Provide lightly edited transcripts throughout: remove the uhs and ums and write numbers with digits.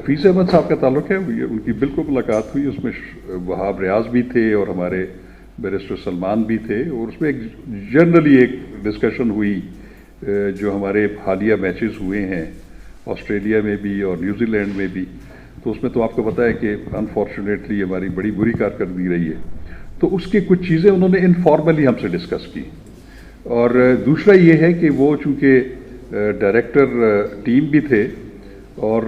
حفیظ احمد صاحب کا تعلق ہے ان کی بالکل ملاقات ہوئی، اس میں وہاب ریاض بھی تھے اور ہمارے بیرسٹر سلمان بھی تھے، اور اس میں ایک جنرلی ایک ڈسکشن ہوئی جو ہمارے حالیہ میچز ہوئے ہیں آسٹریلیا میں بھی اور نیوزی لینڈ میں بھی، تو اس میں تو آپ کو پتہ ہے کہ انفارچونیٹلی ہماری بڑی بری کارکردگی رہی ہے، تو اس کی کچھ چیزیں انہوں نے انفارملی ہم سے ڈسکس کی. اور دوسرا یہ ہے کہ وہ چونکہ ڈائریکٹر ٹیم بھی تھے اور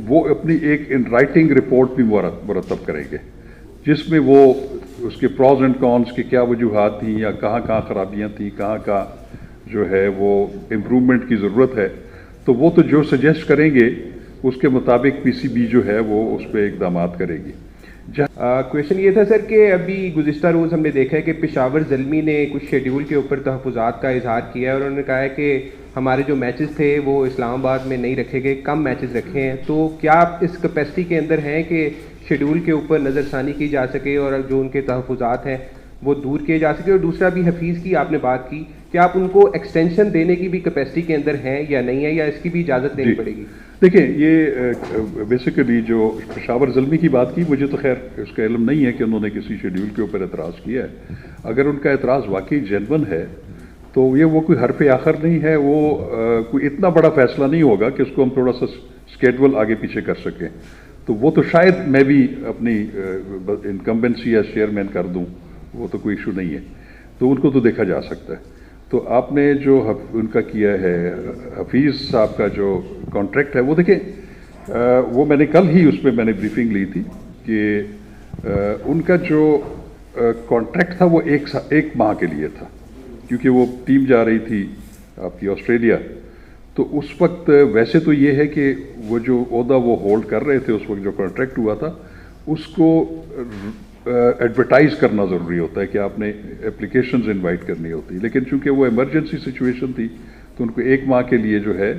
وہ اپنی ایک ان رائٹنگ رپورٹ بھی مرتب کریں گے جس میں وہ اس کے پروز اینڈ کونس کی کیا وجوہات تھیں یا کہاں کہاں خرابیاں تھیں، کہاں کہاں جو ہے وہ امپرومنٹ کی ضرورت ہے، تو وہ تو جو سجیسٹ کریں گے اس کے مطابق پی سی بی جو ہے وہ اس پہ اقدامات کرے گی. کویشچن یہ تھا سر کہ ابھی گزشتہ روز ہم نے دیکھا ہے کہ پشاور زلمی نے کچھ شیڈیول کے اوپر تحفظات کا اظہار کیا ہے، اور انہوں نے کہا ہے کہ ہمارے جو میچز تھے وہ اسلام آباد میں نہیں رکھے گئے، کم میچز رکھے ہیں، تو کیا آپ اس کیپیسٹی کے اندر ہیں کہ شیڈیول کے اوپر نظر ثانی کی جا سکے اور جو ان کے تحفظات ہیں وہ دور کیے جا سکے؟ اور دوسرا بھی حفیظ کی آپ نے بات کی کہ آپ ان کو ایکسٹینشن دینے کی بھی کیپیسٹی کے اندر ہیں یا نہیں ہے، یا اس کی بھی اجازت دینی پڑے گی؟ دیکھیں، یہ بیسیکلی جو پشاور زلمی کی بات کی، مجھے تو خیر اس کا علم نہیں ہے کہ انہوں نے کسی شیڈیول کے اوپر اعتراض کیا ہے. اگر ان کا اعتراض واقعی جینون ہے تو یہ وہ کوئی حرف آخر نہیں ہے، وہ کوئی اتنا بڑا فیصلہ نہیں ہوگا کہ اس کو ہم تھوڑا سا اسکیڈول آگے پیچھے کر سکیں، تو وہ تو شاید میں بھی اپنی انکمبنسی یا چیئرمین کر دوں، وہ تو کوئی ایشو نہیں ہے، تو ان کو تو دیکھا جا سکتا ہے. تو آپ نے جو ان کا کیا ہے حفیظ صاحب کا جو کانٹریکٹ ہے، وہ دیکھیں وہ میں نے کل ہی اس پہ میں نے بریفنگ لی تھی کہ ان کا جو کانٹریکٹ تھا وہ ایک ماہ کے لیے تھا، کیونکہ وہ ٹیم جا رہی تھی آپ کی آسٹریلیا. تو اس وقت ویسے تو یہ ہے کہ وہ جو عہدہ وہ ہولڈ کر رہے تھے اس وقت جو کانٹریکٹ ہوا تھا اس کو ایڈورٹائز کرنا ضروری ہوتا ہے کہ آپ نے اپلیکیشنز انوائٹ کرنی ہوتی، لیکن چونکہ وہ ایمرجنسی سچویشن تھی تو ان کو ایک ماہ کے لیے جو ہے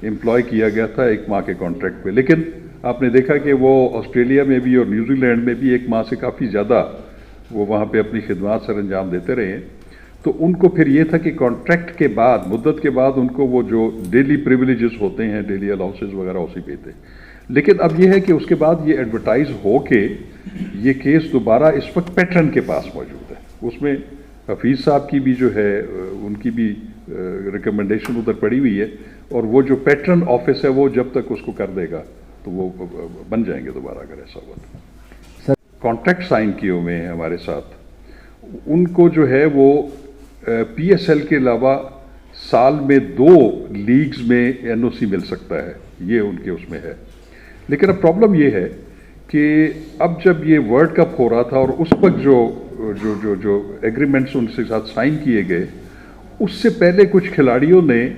امپلائی کیا گیا تھا، ایک ماہ کے کانٹریکٹ پہ. لیکن آپ نے دیکھا کہ وہ آسٹریلیا میں بھی اور نیوزی لینڈ میں بھی ایک ماہ سے کافی زیادہ وہ وہاں پہ اپنی خدمات سر انجام دیتے رہے ہیں. تو ان کو پھر یہ تھا کہ کانٹریکٹ کے بعد مدت کے بعد ان کو وہ جو ڈیلی پریویلیجز ہوتے ہیں، ڈیلی الاؤنسز وغیرہ اسی پہ تھے. لیکن اب یہ ہے کہ اس کے بعد یہ ایڈورٹائز ہو کے یہ کیس دوبارہ اس وقت پیٹرن کے پاس موجود ہے. اس میں حفیظ صاحب کی بھی جو ہے ان کی بھی ریکمنڈیشن ادھر پڑی ہوئی ہے، اور وہ جو پیٹرن آفس ہے وہ جب تک اس کو کر دے گا تو وہ بن جائیں گے دوبارہ اگر ایسا ہوا تو. کانٹریکٹ سائن کیے ہوئے ہیں ہمارے ساتھ، ان کو جو ہے وہ پی ایس ایل کے علاوہ سال میں 2 لیگز میں این او سی مل سکتا ہے، یہ ان کے اس میں ہے. لیکن اب پرابلم یہ ہے کہ اب جب یہ ورلڈ کپ ہو رہا تھا اور اس وقت جو ایگریمنٹس ان کے ساتھ سائن کیے گئے، اس سے پہلے کچھ کھلاڑیوں نے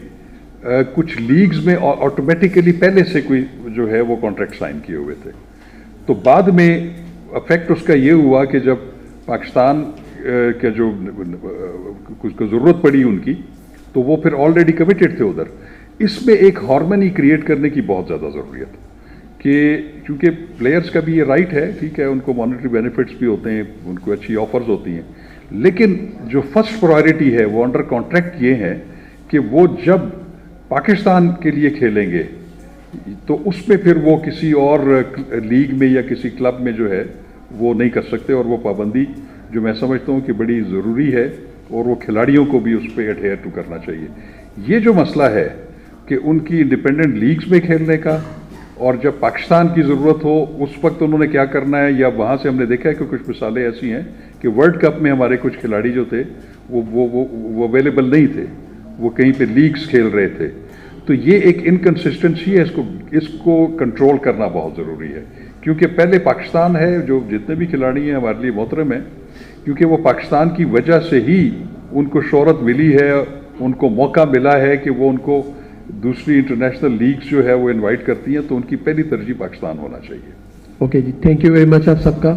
کچھ لیگز میں آٹومیٹیکلی پہلے سے کوئی جو ہے وہ کانٹریکٹ سائن کیے ہوئے تھے. تو بعد میں افیکٹ اس کا یہ ہوا کہ جب پاکستان کا جو کچھ کو ضرورت پڑی ان کی، تو وہ پھر آلریڈی کمیٹڈ تھے ادھر. اس میں ایک ہارمنی کریٹ کرنے کی بہت زیادہ ضروریت کہ چونکہ پلیئرز کا بھی یہ رائٹ ہے، ٹھیک ہے، ان کو مانیٹری بینیفٹس بھی ہوتے ہیں، ان کو اچھی آفرز ہوتی ہیں، لیکن جو فرسٹ پرائرٹی ہے وہ انڈر کانٹریکٹ یہ ہے کہ وہ جب پاکستان کے لیے کھیلیں گے تو اس میں پھر وہ کسی اور لیگ میں یا کسی کلب میں جو ہے وہ نہیں کر سکتے، اور وہ پابندی جو میں سمجھتا ہوں کہ بڑی ضروری ہے اور وہ کھلاڑیوں کو بھی اس پہ ایڈہیئر ٹو کرنا چاہیے. یہ جو مسئلہ ہے کہ ان کی انڈیپینڈنٹ لیگز میں کھیلنے کا، اور جب پاکستان کی ضرورت ہو اس وقت انہوں نے کیا کرنا ہے، یا وہاں سے ہم نے دیکھا ہے کہ کچھ مثالیں ایسی ہیں کہ ورلڈ کپ میں ہمارے کچھ کھلاڑی جو تھے وہ اویلیبل نہیں تھے، وہ کہیں پہ لیگز کھیل رہے تھے. تو یہ ایک انکنسسٹنسی ہے، اس کو کنٹرول کرنا بہت ضروری ہے، کیونکہ پہلے پاکستان ہے، جو جتنے بھی کھلاڑی ہیں ہمارے لیے محترم ہیں، کیونکہ وہ پاکستان کی وجہ سے ہی ان کو شہرت ملی ہے، ان کو موقع ملا ہے کہ وہ ان کو دوسری انٹرنیشنل لیگز جو ہے وہ انوائٹ کرتی ہیں، تو ان کی پہلی ترجیح پاکستان ہونا چاہیے. اوکے جی، تھینک یو ویری مچ آپ سب کا.